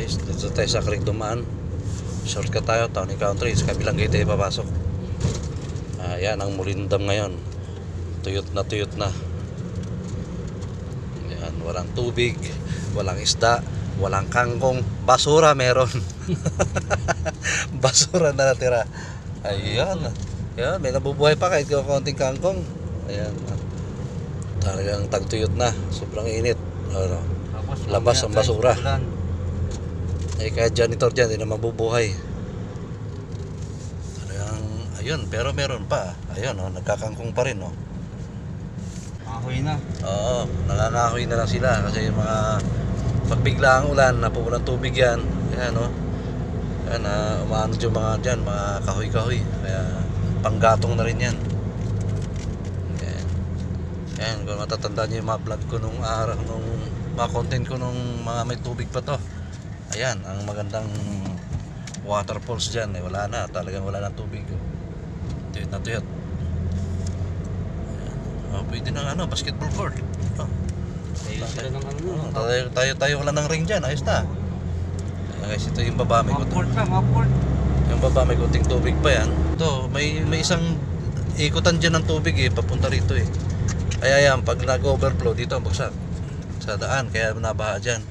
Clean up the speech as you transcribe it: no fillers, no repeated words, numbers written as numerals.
Guys, dito tayo sa creek dumaan. Shortcut tayo, Tawny Country. Sa kabilang gate tayo papasok. Ayan ang Mulindam ngayon. Tuyot na tuyot na. Ayan, walang tubig, walang isda, walang kangkong. Basura meron. Basura na natira. Ayan. Ayan, may nabubuhay pa kahit konting kangkong. Ayan. Talagang tagtuyot na. Sobrang init. Ano, labas ang basura. Eh kahit janitor dyan, hindi na mabubuhay. Talagang, ayun, pero meron pa. Ayun, oh, nagkakangkong pa rin, oh. Kahoy na. Oo, nangangahoy na lang sila kasi yung mga pagbigla ang ulan, napupulang tubig yan. Ayan, oh. Ayan, umaano yung mga dyan, mga kahoy-kahoy. Kaya panggatong na rin yan. Ayan. Ayan, kung matatandaan nyo yung mga vlog ko nung araw, nung mga content ko nung mga may tubig pa to. Ayan, ang magandang waterfalls dyan, eh, wala na, talagang wala na tubig. Tuyot na tuyot. Oh, pwede ng ano, basketball court. Oh. Tayo wala ng ring dyan, ayos na. Guys, ito yung baba, may yung baba may kuting tubig pa yan. Ito, may isang ikutan dyan ng tubig eh, papunta rito eh. Kaya yan, pag nag-overflow dito ang bagsak sa daan, kaya nabaha dyan.